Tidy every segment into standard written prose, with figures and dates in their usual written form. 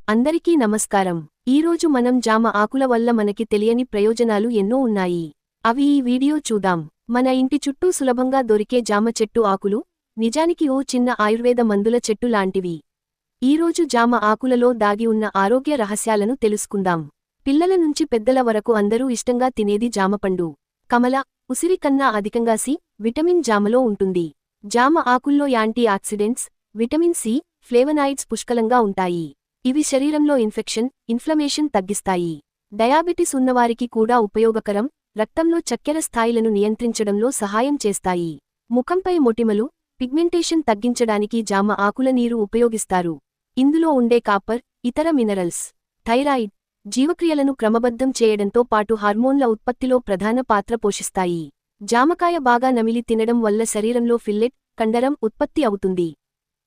అందరికీ నమస్కారం. ఈరోజు మనం జామ ఆకుల వల్ల మనకి తెలియని ప్రయోజనాలు ఎన్నో ఉన్నాయి. అవి ఈ వీడియో చూద్దాం. మన ఇంటి చుట్టూ సులభంగా దొరికే జామ చెట్టు ఆకులు నిజానికి ఓ చిన్న ఆయుర్వేద మందుల చెట్టు లాంటివి. ఈరోజు జామ ఆకులలో దాగి ఉన్న ఆరోగ్య రహస్యాలను తెలుసుకుందాం. పిల్లల నుంచి పెద్దల వరకు అందరూ ఇష్టంగా తినేది జామపండు. కమల, ఉసిరి కన్నా అధికంగా సి విటమిన్ జామలో ఉంటుంది. జామ ఆకుల్లో antioxidants, vitamin C, flavonoids పుష్కలంగా ఉంటాయి. ఇవి శరీరంలో ఇన్ఫ్లమేషన్ తగ్గిస్తాయి. డయాబెటిస్ ఉన్నవారికి కూడా ఉపయోగకరం. రక్తంలో చక్కెర స్థాయిలను నియంత్రించడంలో సహాయం చేస్తాయి. ముఖంపై మొటిమలు, పిగ్మెంటేషన్ తగ్గించడానికి జామ ఆకుల నీరు ఉపయోగిస్తారు. ఇందులో ఉండే కాపర్, ఇతర మినరల్స్, థైరాయిడ్, జీవక్రియలను క్రమబద్ధం చేయడంతో పాటు హార్మోన్ల ఉత్పత్తిలో ప్రధాన పాత్ర పోషిస్తాయి. జామకాయ బాగా నమిలి తినడం వల్ల శరీరంలో ఫిల్లెట్, కండరం ఉత్పత్తి అవుతుంది.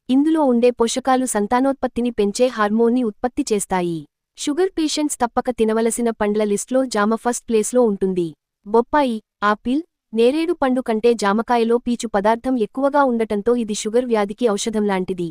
ఇందులో ఉండే పోషకాలు సంతానోత్పత్తిని పెంచే హార్మోన్ని ఉత్పత్తి చేస్తాయి. షుగర్ పేషెంట్స్ తప్పక తినవలసిన పండ్ల లిస్ట్లో జామ ఫస్ట్ ప్లేస్లో ఉంటుంది. బొప్పాయి, ఆపిల్, నేరేడు పండు కంటే జామకాయలో పీచు పదార్థం ఎక్కువగా ఉండటంతో ఇది షుగర్ వ్యాధికి ఔషధంలాంటిది.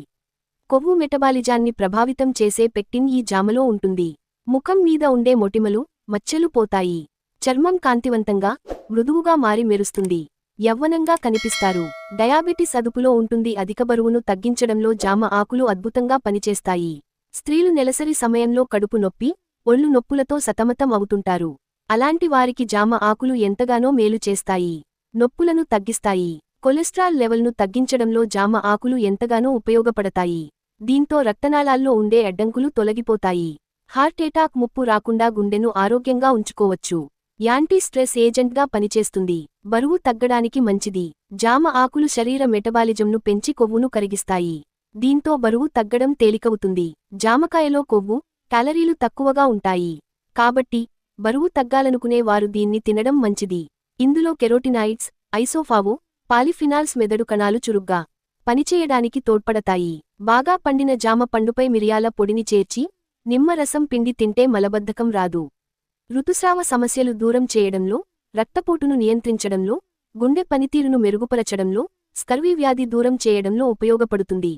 కొవ్వు మెటబాలిజాన్ని ప్రభావితం చేసే పెక్టిన్ ఈ జామలో ఉంటుంది. ముఖం మీద ఉండే మొటిమలు, మచ్చలు పోతాయి. చర్మం కాంతివంతంగా, మృదువుగా మారి మెరుస్తుంది. యవ్వనంగా కనిపిస్తారు. డయాబెటిస్ అదుపులో ఉంటుంది. అధిక బరువును తగ్గించడంలో జామ ఆకులు అద్భుతంగా పనిచేస్తాయి. స్త్రీలు నెలసరి సమయంలో కడుపు నొప్పి, ఒళ్ళు నొప్పులతో సతమతం అవుతుంటారు. అలాంటి వారికి జామ ఆకులు ఎంతగానో మేలు చేస్తాయి. నొప్పులను తగ్గిస్తాయి. కొలెస్ట్రాల్ లెవెల్ను తగ్గించడంలో జామ ఆకులు ఎంతగానో ఉపయోగపడతాయి. దీంతో రక్తనాళాల్లో ఉండే అడ్డంకులు తొలగిపోతాయి. హార్ట్ ఎటాక్ ముప్పు రాకుండా గుండెను ఆరోగ్యంగా ఉంచుకోవచ్చు. యాంటీ స్ట్రెస్ ఏజెంట్గా పనిచేస్తుంది. బరువు తగ్గడానికి మంచిది. జామ ఆకులు శరీర మెటబాలిజంను పెంచి కొవ్వును కరిగిస్తాయి. దీంతో బరువు తగ్గడం తేలికవుతుంది. జామకాయలో కొవ్వు, క్యాలరీలు తక్కువగా ఉంటాయి. కాబట్టి బరువు తగ్గాలనుకునే వారు దీన్ని తినడం మంచిది. ఇందులో కెరోటినాయిడ్స్, ఐసోఫావో, పాలిఫినాల్స్ మెదడు కణాలు చురుగ్గా పనిచేయడానికి తోడ్పడతాయి. బాగా పండిన జామ పండుపై మిరియాల పొడిని చేర్చి నిమ్మరసం పిండి తింటే మలబద్ధకం రాదు. ఋతుస్రావ సమస్యలు దూరం చేయడంలో, రక్తపోటును నియంత్రించడంలో, గుండె పనితీరును మెరుగుపరచడంలో, స్కర్వీ వ్యాధి దూరం చేయడంలో ఉపయోగపడుతుంది.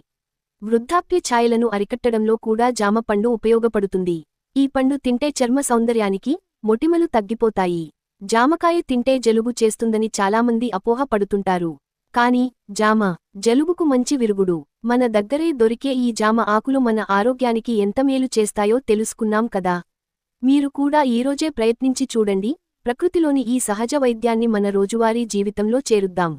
వృద్ధాప్య ఛాయలను అరికట్టడంలో కూడా జామ పండు ఉపయోగపడుతుంది. ఈ పండు తింటే చర్మ సౌందర్యానికి, మొటిమలు తగ్గిపోతాయి. జామకాయ తింటే జలుబు చేస్తుందని చాలామంది అపోహ పడుతుంటారు. కానీ జామ జలుబుకు మంచి విరుగుడు. మన దగ్గరే దొరికే ఈ జామ ఆకులు మన ఆరోగ్యానికి ఎంత మేలు చేస్తాయో తెలుసుకున్నాం కదా. మీరు కూడా ఈరోజే ప్రయత్నించి చూడండి. ప్రకృతిలోని ఈ సహజ వైద్యాన్ని మన రోజువారీ జీవితంలో చేరుద్దాం.